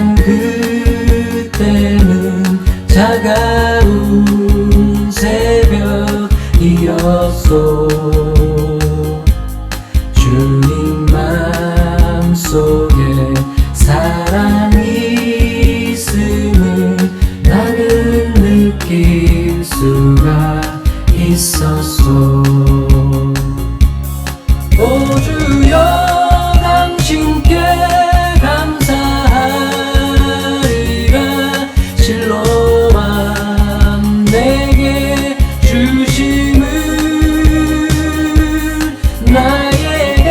만난 그때는 차가운 새벽이었소. 주님 맘속에 사랑이 있음을 나는 느낄 수가 있었소. 오 주여 당신께 감사하리라. 실로암 내게 주심을 나에게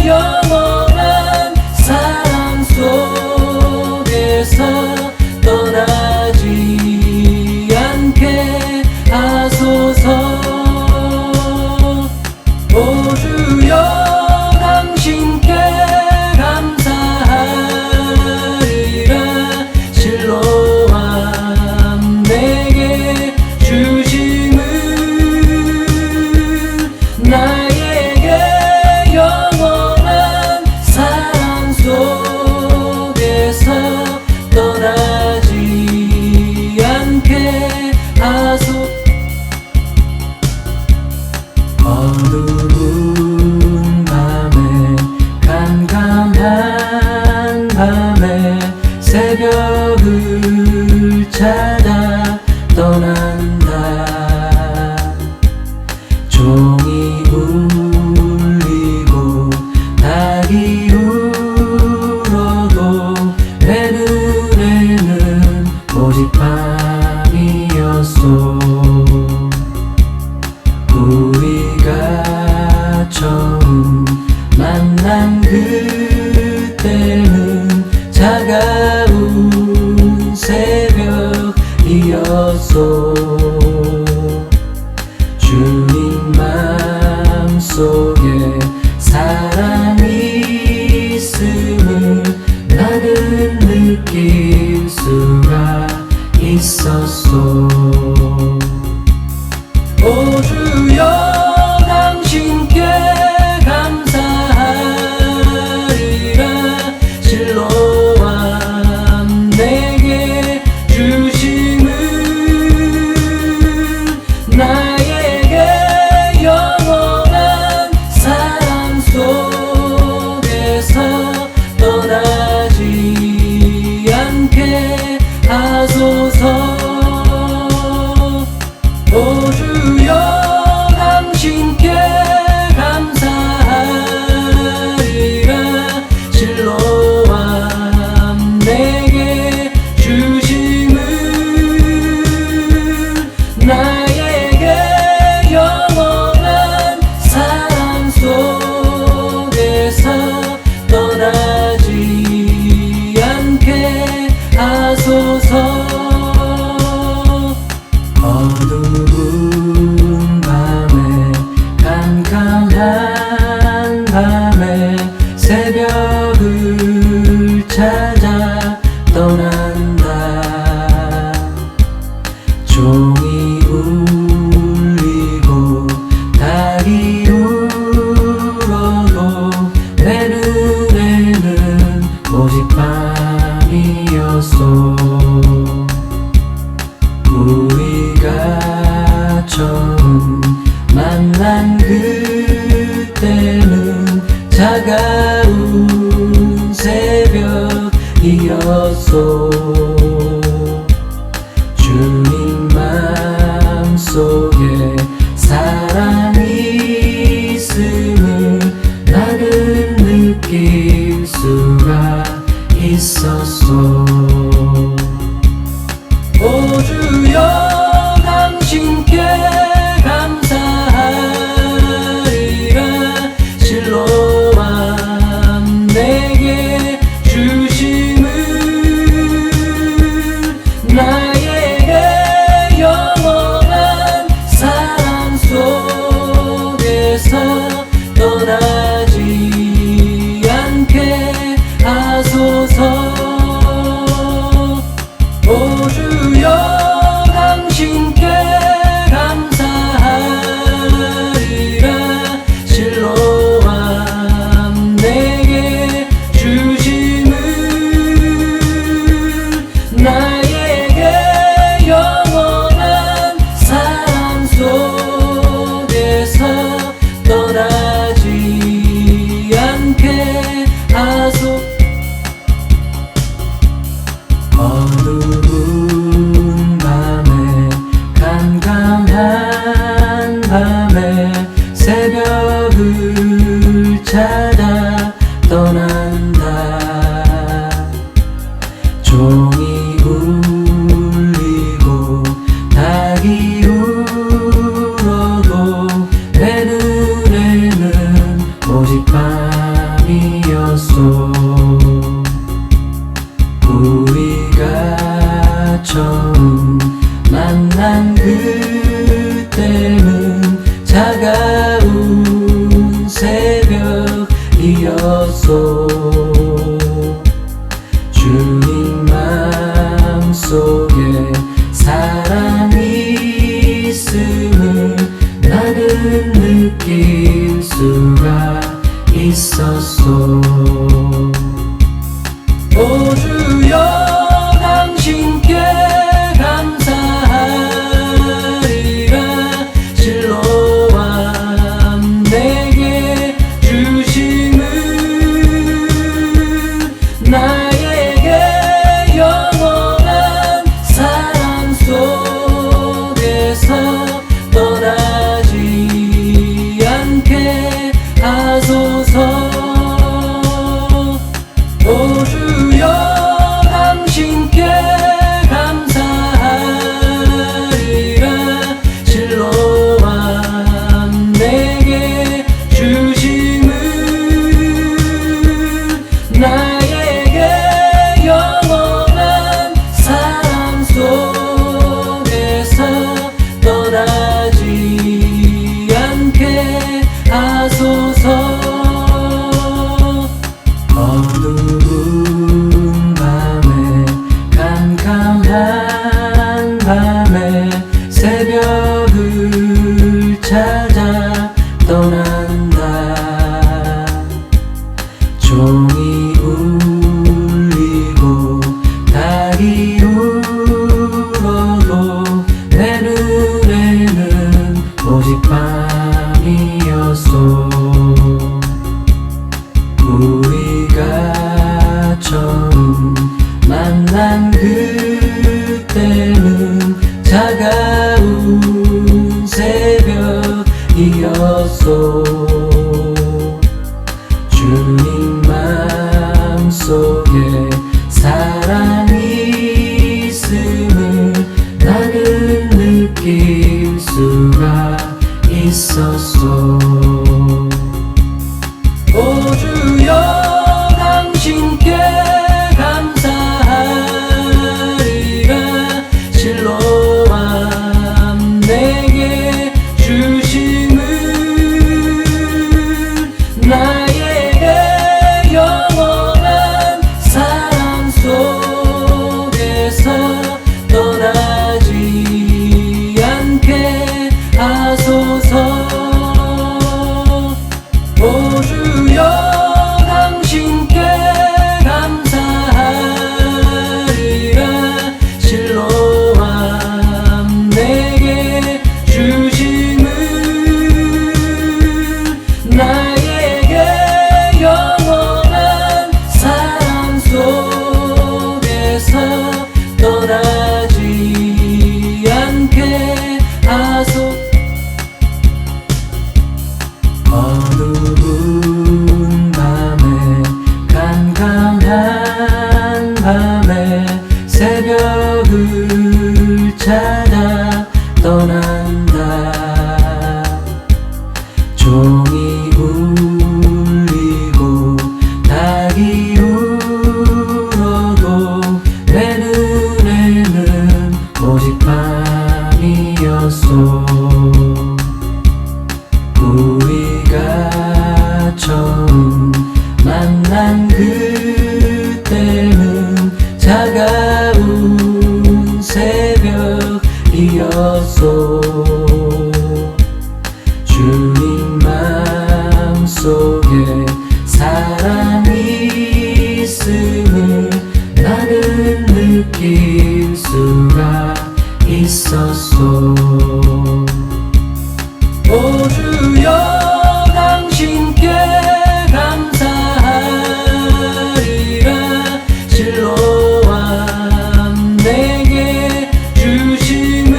영원한 사랑 속에서 떠나지 않게 하소서. 오 주여 당신께 감사하리라. 실로암 내게 주심을 나에게 영원한 사랑 속에서 떠나지 않게 하소서. 어두운 밤에 캄캄한 밤에 새벽을 찾아 떠난다. 종이 울리고 닭이 울어도 내 눈에는 오직 밤이었소. 우리가 처음 만난 그때는 차가운 새벽이었소. 주님 맘속에 사랑이 있음을 나는 느낄 수가 있었소. 오 주여 당신께 감사하리라. 실로암 내게 주심을 나에게 영원한 사랑 속에서 떠나지 않게 하소서. 오 주여 당신께 감사하리라. 실로암 내게 주심을 나에게 영원한 사랑 속에서 떠나지 않게 하소서. 어두운 밤에 캄캄한 밤에 새벽을 찾아 떠난다. 종이 울리고 닭이 울어도 내 눈에는 오직 밤이었소. 우리가 처음 만난 그때는 차가운 새벽이었소. 주님 맘속에 사랑이 있음을 나는 느낄 수가 있었소. 오 주여 당신께 감사하리라. 실로암 내게 주심을 나에게 영원한 사랑 속에서 떠나지 않게 하소서. 오 주여 당신 우리가 처음 만난 그때는 차가운 새벽이었소. 주님 맘속에 사랑이 있음을 나는 느낄 수가 있었소. 오 주여 당신께 감사하리라. 실로암 내게 주심을 나에게 영원한 사랑 속에서 떠나지 않게 하소서. 오 주여 당신께 감사하리라. 실로암 내게 주심을 나에게 영원한 사랑 속에서 떠나지 않게 하소서. 어두운 밤에 캄캄한 밤에 새벽을 찾아 떠난다. 종이 울리고 닭이 울어도 내 눈에는 오직 밤이었소. 우리가 처음 만난 그때는 차가운 새벽이었소. 주님 맘속에 사랑이 있음을 나는 느낄 수가 있었소. 오 주여 당신께 감사하리라. 실로암 내게 주심을 나에게 영원한 사랑 속에서 떠나지 않게 하소서. 오 주여 당신께 감사하리라. 실로암 내게 주심을 나에게 영원한 사랑 속에서 떠나지 않게 하소서. 어두운 밤에 캄캄한 밤에 새벽을 찾아 떠난다. 종이 울리고 닭이 울어도 내 눈에는 오직 밤이었소. 우리가 처음 만난 그때는 차가운 새벽이었소. 주님 맘속에 사랑이 있음을 나는 느낄 수가 있었소. 오 주여 당신께 감사하리라. 실로암 내게 주심을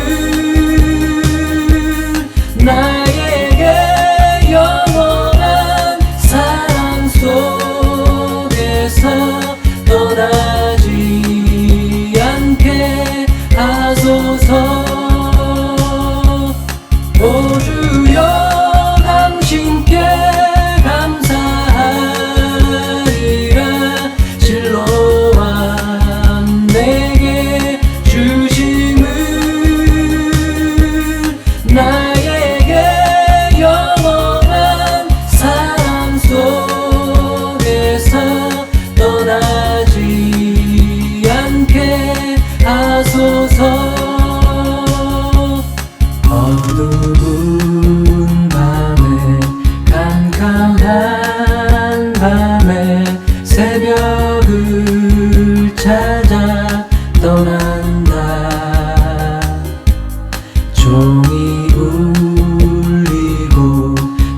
나에게 영원한 사랑 속에서 떠나지 않게 하소서. 오 주여 하소서. 어두운 밤에 캄캄한 밤에 새벽을 찾아 떠난다. 종이 울리고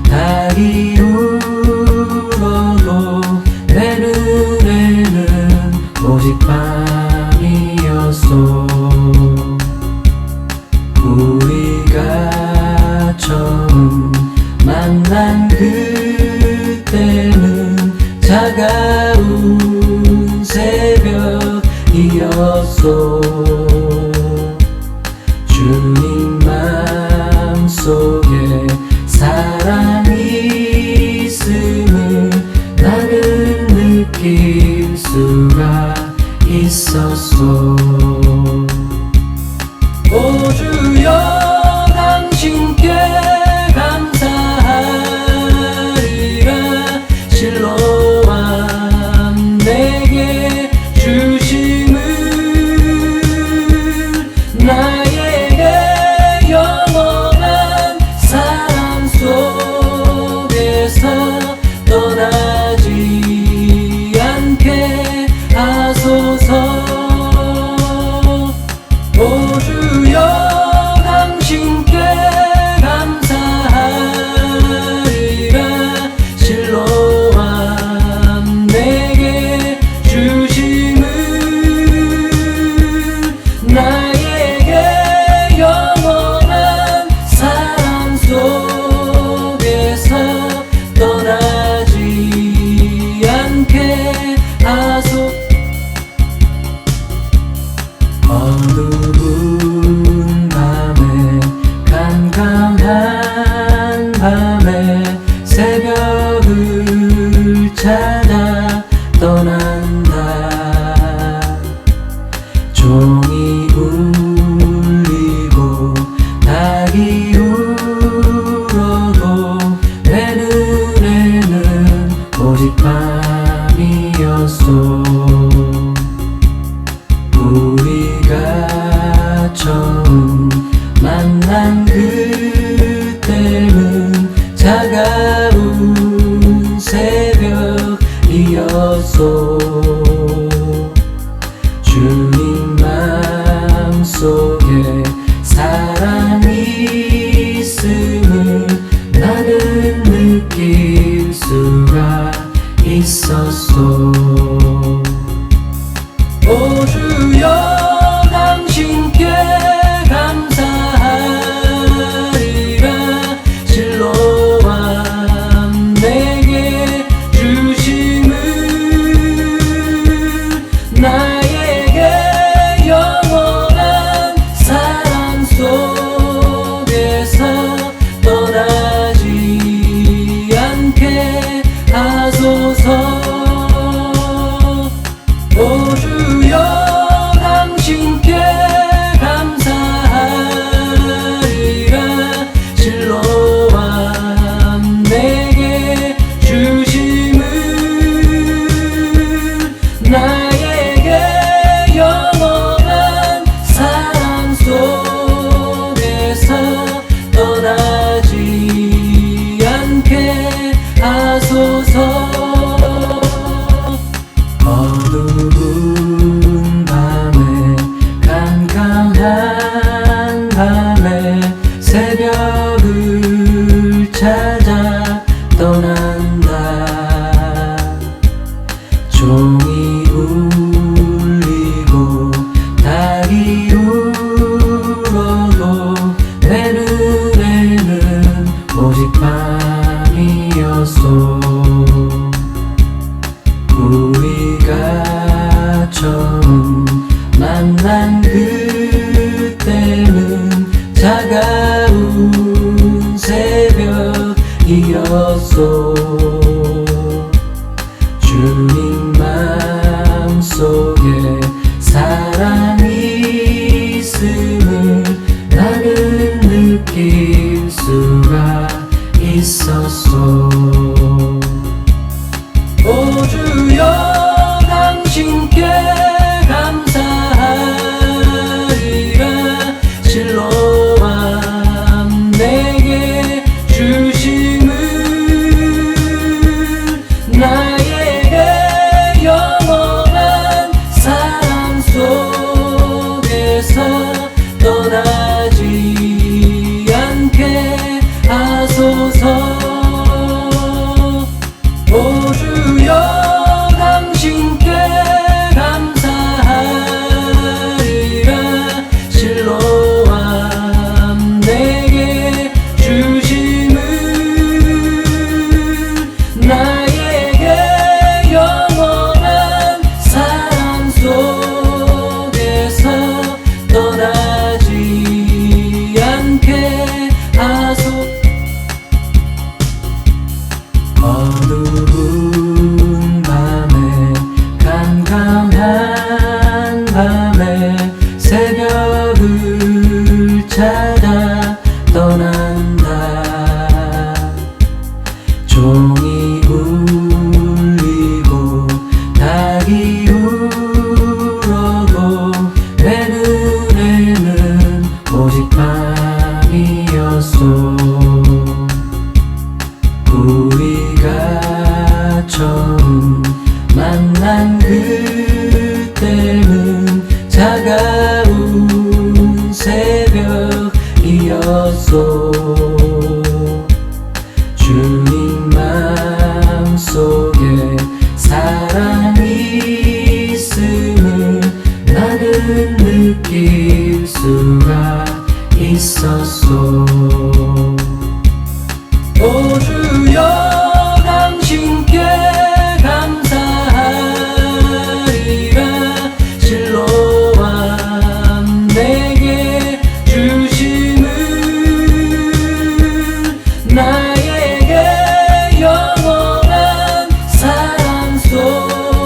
닭이 울어도 내 눈에는 오직 밤이었소. 우리가 처음 만난 그때는 차가운 새벽이었소. 주님 맘속에 사랑이 있음을 나는 느낄 수가 있었소. 오 주여 당신께 감사하리라. 실로암 내게 주심을 나에게 영원한 사랑 속에서 떠나지 않게 하소서. 오 주여 당신께 감사하리라. 실로암 내게 주심을 나에게 영원한 사랑 속에서 떠나지 않게 하소서. 어두운 밤에 캄캄한 밤에 새벽을 찾아 떠난다. 종이 울리고 닭이 울어도 내 눈에는 오직 밤이었소. 우리가 처음 만난 그때는 차가운 새벽이었소. 주님 맘속에 사랑이 있음을 나는 느낄 수가 있었소. 오 주여 당신께 감사하리라. 실로암 내게 주심을 나에게 영원한 사랑 속에서 떠나지 않게 하소서. 오 주여 당신께 감사하리라. 실로암 내게 주심을 나에게 영원한 사랑 속에서 떠나지 않게 하소서. 어두운 밤에 캄캄한 밤에 새벽을 찾아 떠난다. 종이 울리고 닭이 울어도 내 눈에는 오직 밤이었소. 우리가 처음 만난 그때는 차가운 새벽이었소. 주님 맘속에 사랑이 있음을 나는 느낄 수가 있었소. 오 주여 당신께 감사하리라. 속에서 떠나지 않게 하소서. 오 주여 당신께 감사하리라. 실로암 내게 주심은 나에게 영원한 사랑 속에서 떠나지 않게 하소서. 어두운 밤에 캄캄한 밤에 새벽을 찾아 떠난다. 종이 울리고 닭이 울어도 내 눈에는 오직 밤이었소. 우리가 처음 만난 그때는 차가운 새벽이었소. 주님 맘속에 사랑이 있음을 나는 느낄 수가 있었소. 오 주여 당신께 감사하리라. 실로암 내게 주심은 나에게 영원한 사랑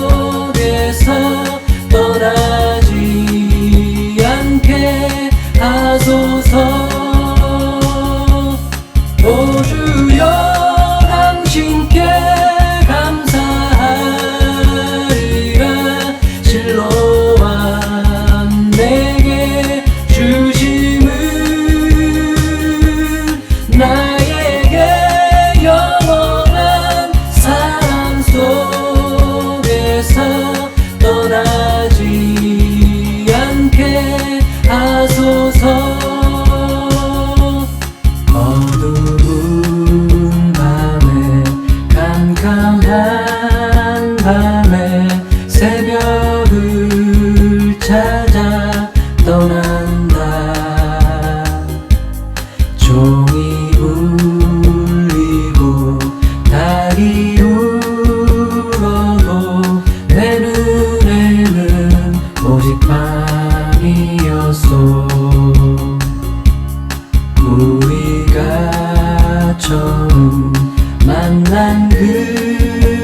속에서 떠나지 않게 하소서. 오 주여 당신께 감사하리라. 실로암 내게 주심은 나에게 영원한 사랑 속에서 떠나지 않게 하소서. 어두운 밤에 캄캄한 밤에 새벽을 찾아 떠난다. 종이 울리고 닭이 울어도 내 눈에는 오직 밤이었소. 우리가 처음 만난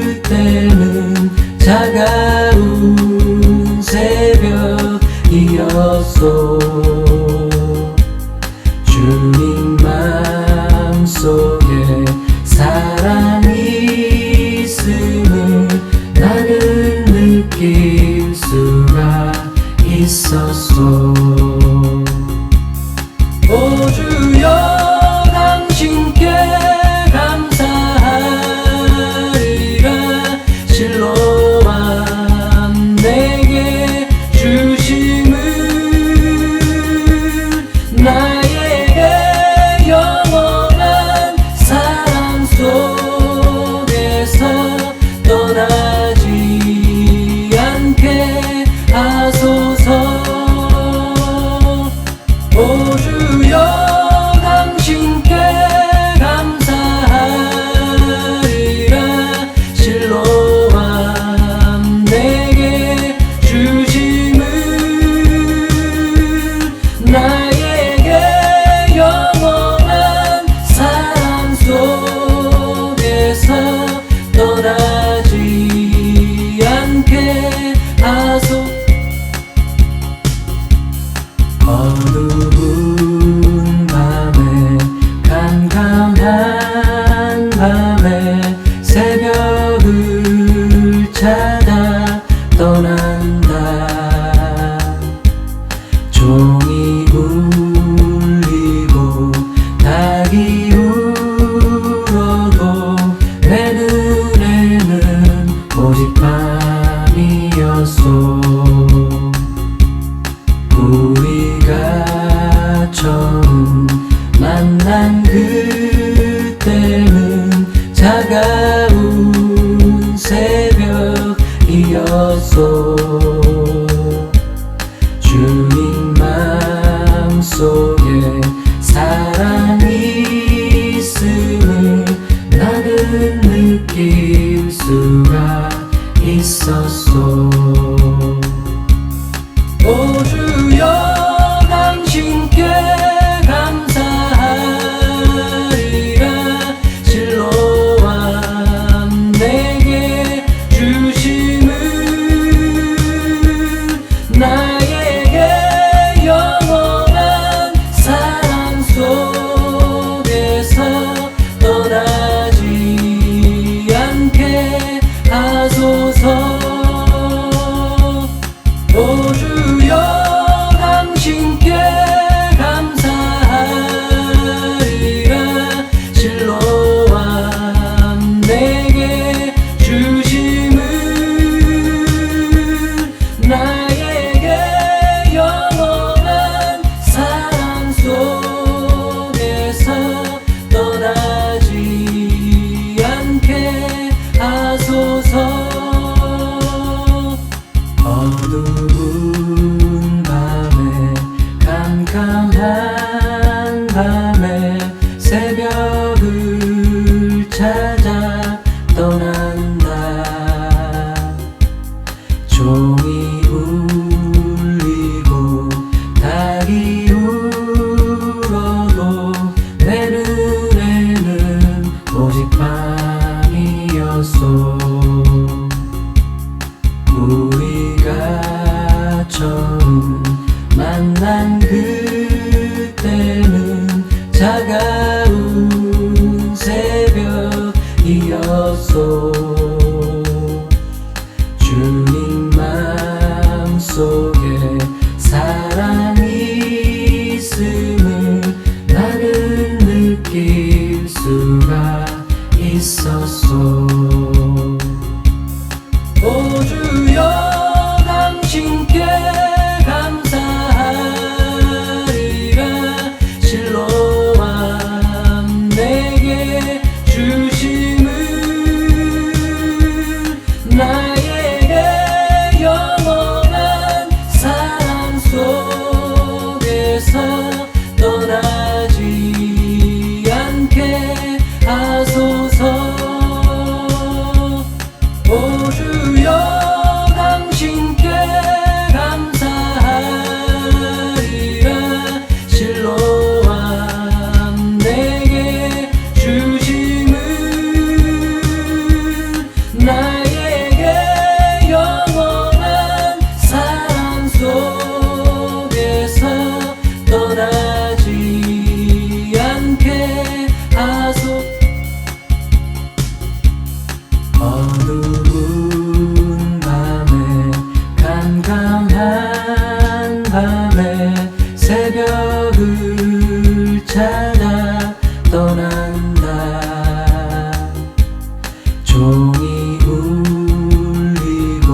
그때는 차가운 새벽이었소. 주님 맘속에 사랑이 있음을 나는 느낄 수가 있었소. 오 주여 당신께 감사하리라. 실로암 내게 주심은 나에게 영원한 사랑 속에서 떠나지 않게 하소서. 오 주여 당신께 감사하리라 실로암 내게 주심은 나에게 영원한 사랑 속에서 떠나지 않게 하소서. 오 주여 당신께 감사하리라 실로암 내게 주심은 나에게 영원한 사랑 속에서 떠나지 않게 하소서. 어두운 밤에 캄캄한 밤에 새벽을 찾아 떠난다. 종이 울리고 닭이 울어도 내 눈에는 오직 밤이었소. 우리가 처음 만난 그때는 차가운 새벽이었소. 주님 마음속에 사랑이 있음을 나는 느낄 수가 있었소. 오 주여 당신께 감사하리라 실로암 내게 주심은 나에게 영원한 사랑 속에서 떠나지 않게 하소서. 오 주여 당신께 감사하리라 실로암 내게 주심은 나에게 영원한 사랑 속에서 떠나지 않게 하소서. 어두운 밤에 캄캄한 밤에 새벽을 찾아 떠난다. 종이 울리고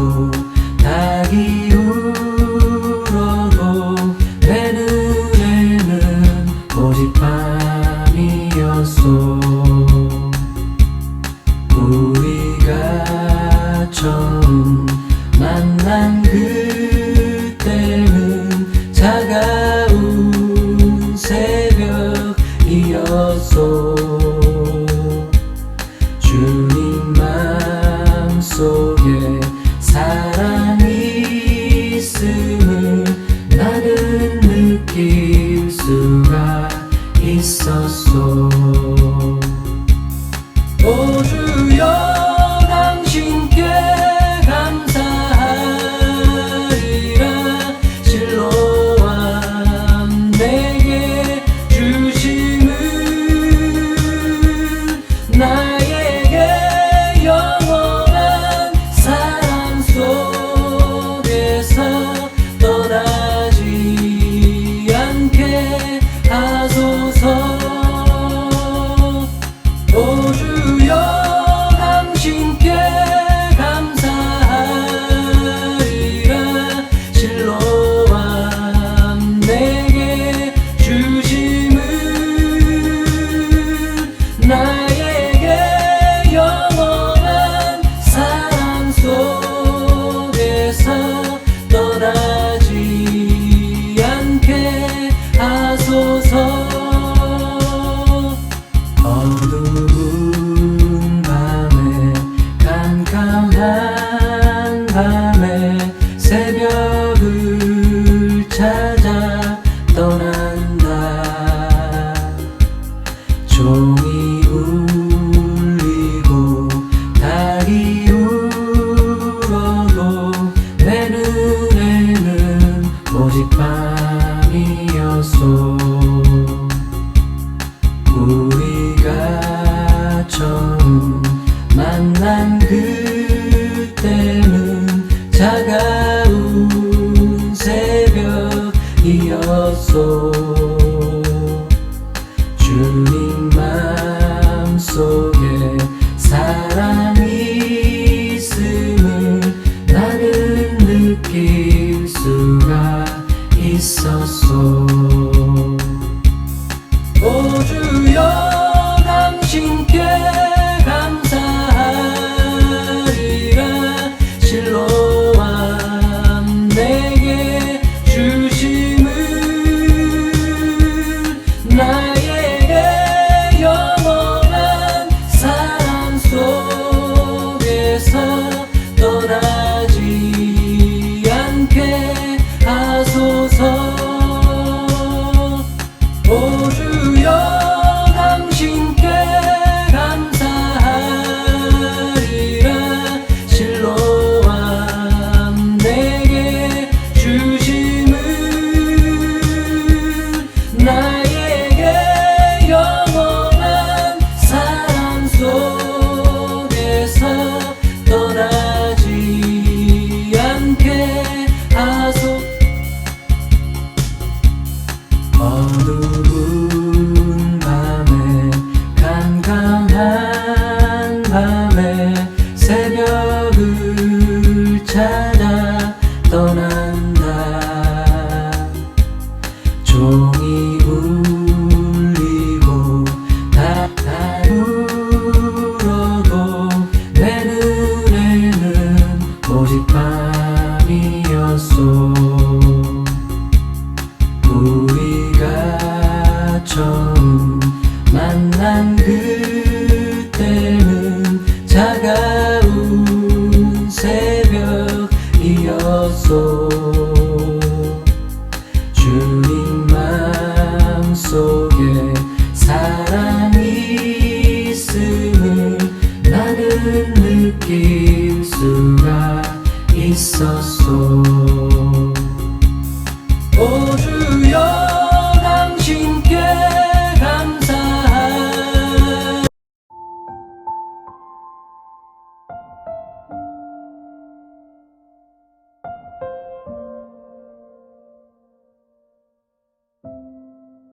닭이 울어도 내 눈에는 오직 밤이었소. 우리가 처음 만난 그때는 차가운 새벽이었소. 주님 마음속에 사랑이 있음을 나는 느낄 수가 있었소. 오 주여 당신께 감사하리라 실로암 내게 주심은 나에게 영원한 사랑 속에서 떠나지 않게 하소서. 오 주여 당신께 감사하리라 실로암 내게 주심은 나에게 영원한 사랑 속에서 떠나지 않게 하소서. 어두운 밤에 캄캄한 밤에 새벽을 오직 밤이었소. 우리가 처음 만난 그때는 차가운 새벽이었소. 주님 맘속에 사랑이 있음을 나는 느낄 수가 있었소. 오 주여 당신께 감사하리라. 실로암 내게 주심을 나에게 영원한 사랑 속에서 떠나지 않게 하소서. 오 주여 당신께 감사하리라. 실로암 내게 주심을 나에게 영원한 사랑 속에서 떠나지 않게 하소서. 어두운 밤에 캄캄한 밤에 새벽을 찾아 떠난다. 종이 울리고 다 울어도 내 눈에는 오직 밤이었소. 우리가 처음 만난 그때는 차가운 새벽이었소. 주님 맘속에 사랑이 있음을 나는 느낄 수가 있었소. 오